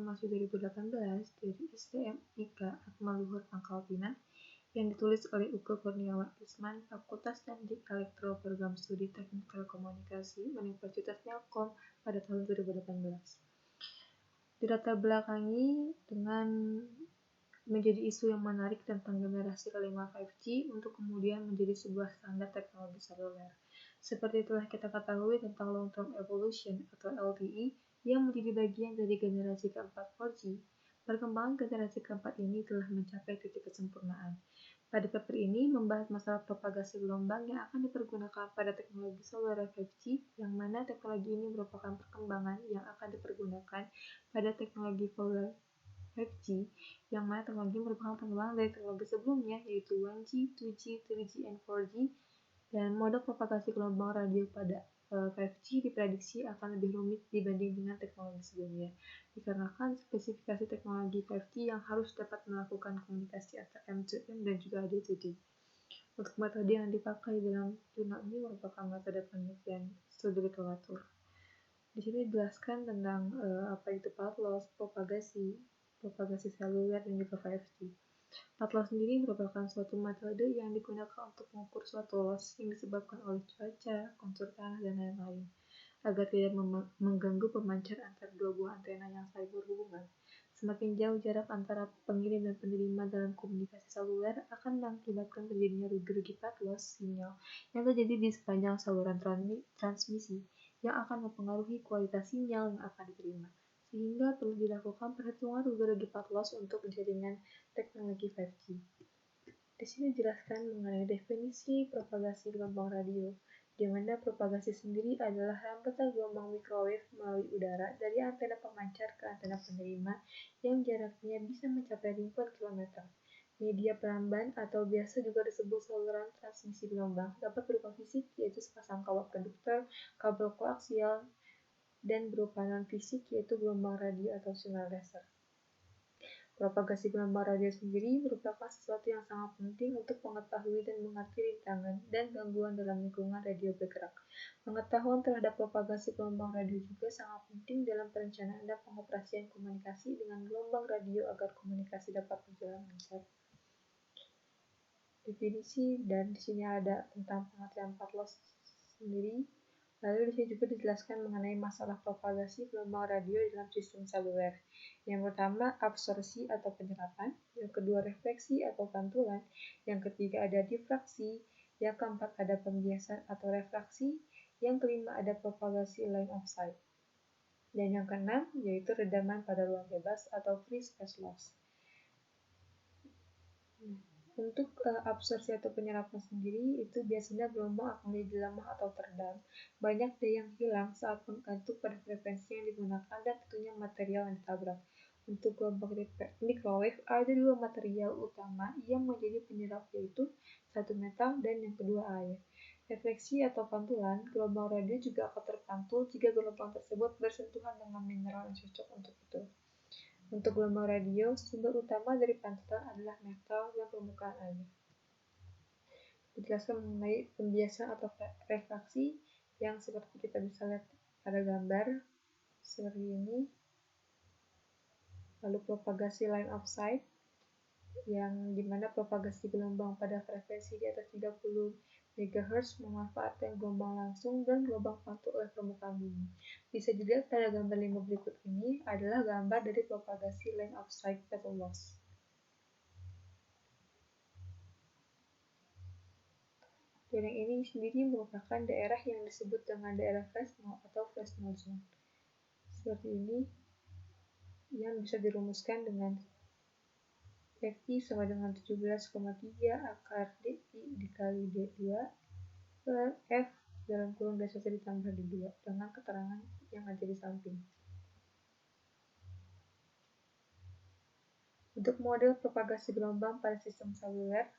Informasi 2018 dari STMIK Atmaluhur Pangkal Pinang yang ditulis oleh Uke Kurniawan Isman, Fakultas Teknik Elektro Program Studi Teknik Telekomunikasi Universitas Telkom pada tahun 2018. Dilatar belakangi dengan menjadi isu yang menarik tentang generasi kelima 5G untuk kemudian menjadi sebuah standar teknologi seluler. Seperti telah kita ketahui tentang Long Term Evolution atau LTE yang menjadi bagian dari generasi keempat 4G, perkembangan generasi keempat ini telah mencapai titik kesempurnaan. Pada paper ini membahas masalah propagasi gelombang yang akan dipergunakan pada teknologi seluler 5G, yang mana teknologi ini merupakan perkembangan yang akan dipergunakan pada teknologi seluler 5G, yang mana teknologi merupakan pengembangan dari teknologi sebelumnya, yaitu 1G, 2G, 3G, dan 4G, dan model propagasi gelombang radio pada 5G diprediksi akan lebih rumit dibanding dengan teknologi sebelumnya, dikarenakan spesifikasi teknologi 5G yang harus dapat melakukan komunikasi antara M2M dan juga D2D. Untuk metode yang dipakai dalam jurnal ini merupakan metode penelitian studi literatur. Di sini dijelaskan tentang apa itu path loss, propagasi seluler, dan juga 5G. Path loss sendiri merupakan suatu metode yang digunakan untuk mengukur suatu loss yang disebabkan oleh cuaca, kontur tanah, dan lain-lain, agar tidak mengganggu pemancar antara dua buah antena yang saling berhubungan. Semakin jauh jarak antara pengirim dan penerima dalam komunikasi seluler akan mengakibatkan terjadinya rugi-rugi path loss sinyal yang terjadi di sepanjang saluran transmisi, yang akan mempengaruhi kualitas sinyal yang akan diterima, sehingga perlu dilakukan perhitungan rugi-rugi path loss untuk jaringan teknologi 5G. Di sini dijelaskan mengenai definisi propagasi gelombang radio, di mana propagasi sendiri adalah hambatan gelombang microwave melalui udara dari antena pemancar ke antena penerima yang jaraknya bisa mencapai ribuan kilometer. Media peramban atau biasa juga disebut saluran transmisi gelombang dapat berupa fisik, yaitu sepasang kabel konduktor, kabel koaksial, dan berupa non-fisik, yaitu gelombang radio atau sinyal laser. Propagasi gelombang radio sendiri merupakan sesuatu yang sangat penting untuk mengetahui dan mengerti rintangan dan gangguan dalam lingkungan radio bergerak. Pengetahuan terhadap propagasi gelombang radio juga sangat penting dalam perencanaan dan pengoperasian komunikasi dengan gelombang radio agar komunikasi dapat berjalan lancar. Definisi, dan di sini ada tentang pengertian path loss sendiri. Lalu di sini juga dijelaskan mengenai masalah propagasi gelombang radio dalam sistem seluler. Yang pertama, absorpsi atau penyerapan. Yang kedua, refleksi atau pantulan. Yang ketiga, ada difraksi. Yang keempat, ada pembiasan atau refraksi. Yang kelima, ada propagasi line of sight. Dan yang keenam, yaitu redaman pada ruang bebas atau free space loss. Untuk absorpsi atau penyerapan sendiri, itu biasanya gelombang akan menjadi lemah atau teredam. Banyak daya yang hilang saat menggantung pada frekuensi yang digunakan dan tentunya material yang ditabrak. Untuk gelombang microwave, ada dua material utama yang menjadi penyerap, yaitu satu metal dan yang kedua air. Refleksi atau pantulan, gelombang radio juga akan terpantul jika gelombang tersebut bersentuhan dengan mineral yang cocok untuk itu. Untuk gelombang radio, sumber utama dari pantulan adalah metal dan permukaan air. Dijelaskan mengenai pembiasan atau refraksi yang seperti kita bisa lihat pada gambar seperti ini. Lalu propagasi line of sight, yang dimana propagasi gelombang pada frekuensi di atas 30 MHz memanfaatkan gelombang langsung dan gelombang pantul oleh permukaan bumi. Bisa dilihat pada gambar 5 berikut ini adalah gambar dari propagasi line of sight path loss. Dan yang ini sendiri merupakan daerah yang disebut dengan daerah Fresnel atau Fresnel zone. Seperti ini, yang bisa dirumuskan dengan FI sama dengan 17,3 akar DI dikali D2 per F dalam kurung D1 ditambah D2 dengan keterangan yang ada di samping. Untuk model propagasi gelombang pada sistem seluler,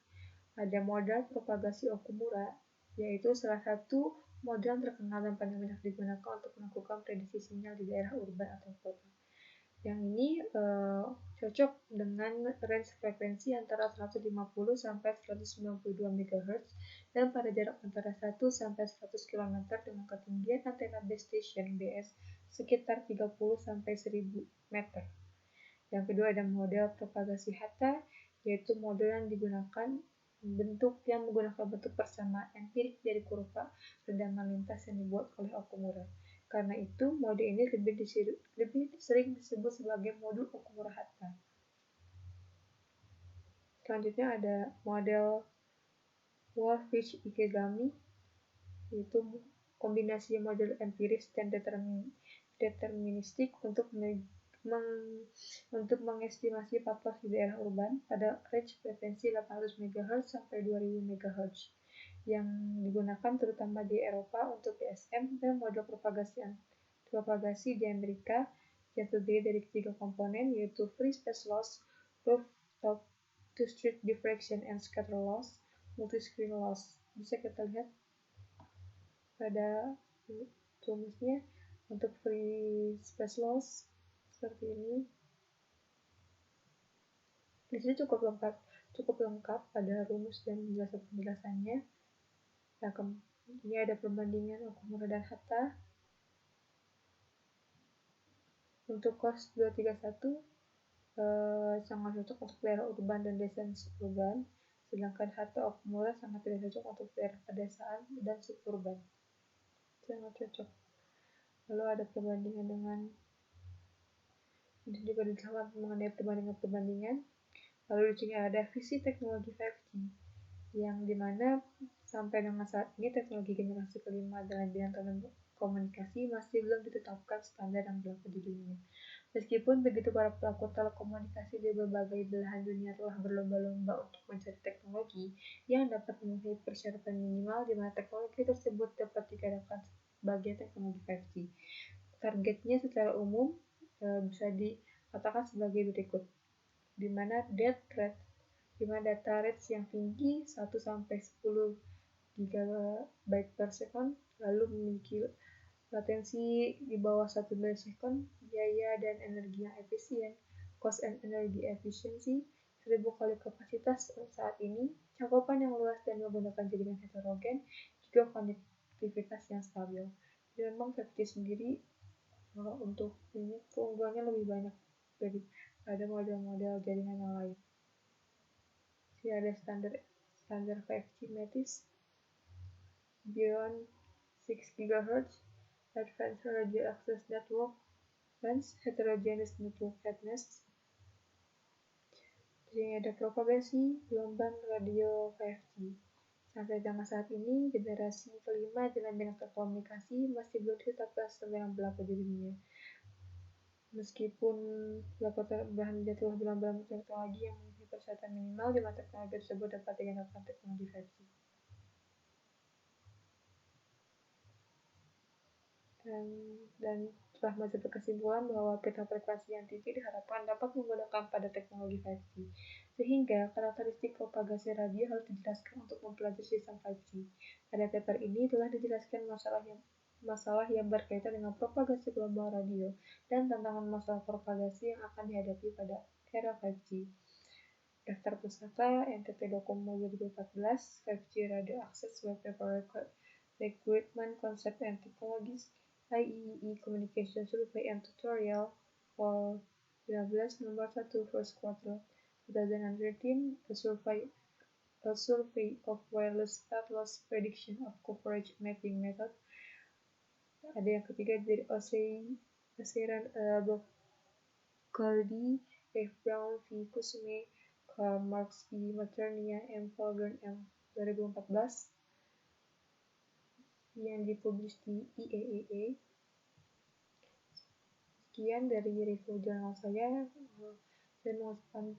ada model propagasi Okumura, yaitu salah satu model yang terkenal dan paling banyak digunakan untuk melakukan prediksi sinyal di daerah urban atau kota. Yang ini cocok dengan range frekuensi antara 150 sampai 192 MHz dan pada jarak antara 1 sampai 100 km dengan ketinggian antena base station BS sekitar 30 sampai 1000 meter. Yang kedua ada model propagasi Hatta, yaitu model yang menggunakan bentuk persamaan empirik dari kurva redaman lintas yang dibuat oleh Okumura. Karena itu, mode ini lebih sering disebut sebagai modul Okumura-Hatta. Selanjutnya ada model Wolffish-Ikegami, yaitu kombinasi model empiris dan deterministik untuk mengestimasi patos di daerah urban pada range frekuensi 800 MHz sampai 2000 MHz yang digunakan terutama di Eropa untuk GSM dan model propagasi di Amerika yang terdiri dari 3 komponen, yaitu free space loss, rooftop to street diffraction and scatter loss, multi-screen loss. Bisa kita lihat pada rumusnya. Untuk free space loss seperti ini. Di sini cukup lengkap pada rumus dan penjelasannya. Nah, ini ada perbandingan Okumura dan Hatta. Untuk cos 231 sangat cocok untuk daerah urban dan desa suburban, sedangkan Hatta Okumura sangat tidak cocok untuk daerah pedesaan dan suburban. Sangat cocok. Lalu ada perbandingan dengan ini juga dijelaskan mengenai perbandingan. Lalu di sini ada visi teknologi 5G, yang dimana sampai dengan saat ini teknologi generasi kelima dalam bidang telekomunikasi masih belum ditetapkan standar yang berlaku di dunia. Meskipun begitu, para pelaku telekomunikasi di berbagai belahan dunia telah berlomba-lomba untuk mencari teknologi yang dapat memenuhi persyaratan minimal di mana teknologi tersebut dapat dikatakan sebagai teknologi 5G. Targetnya secara umum bisa dikatakan sebagai berikut, di mana data rates yang tinggi 1-10 GB per second, lalu memiliki latensi di bawah 1 milisekund, biaya dan energi yang efisien, cost and energy efficiency, 1000 kali kapasitas saat ini, cakupan yang luas dan menggunakan jaringan heterogen, juga konektivitas yang stabil. Jadi memang 5G sendiri untuk ini keunggulannya lebih banyak daripada model-model jaringan yang lain. Jadi ada standar 5G Metis, beyond 6 GHz, Advanced Radio Access Network, Advanced Heterogeneous Network Fastness. Jadi ada propagasi gelombang radio 5G. Sampai dengan saat ini, generasi kelima dalam bidang telekomunikasi masih belum ditetapkan standar yang berlaku di dunia. Meskipun bahan jatuh dalam teknologi yang memiliki persyaratan minimal, di mana teknologi tersebut dapat digunakan teknologi 5G. Dan telah masuk ke kesimpulan bahwa peta frekuensi yang tinggi diharapkan dapat menggunakan pada teknologi 5G, sehingga karakteristik propagasi radio harus dijelaskan untuk mempelajari sistem 5G. Pada paper ini telah dijelaskan masalah yang berkaitan dengan propagasi gelombang radio dan tantangan masalah propagasi yang akan dihadapi pada era 5G. Daftar pustaka NTT Docomo 2014, 5G Radio Access Web Paper Recruitment Concept and Technologies, IEEE Communication Survey and Tutorial for 15 nomor 1 first quarter 2013, a survey of wireless path loss prediction of coverage mapping method. Ada yang ketiga dari Oseran Bocaldi, F. Brown V. Kusume, Karl Marx V. Maternia, M. Falgren, M. 2014 yang dipublish di IEEE. Sekian dari review jurnal saya. Saya mengucapkan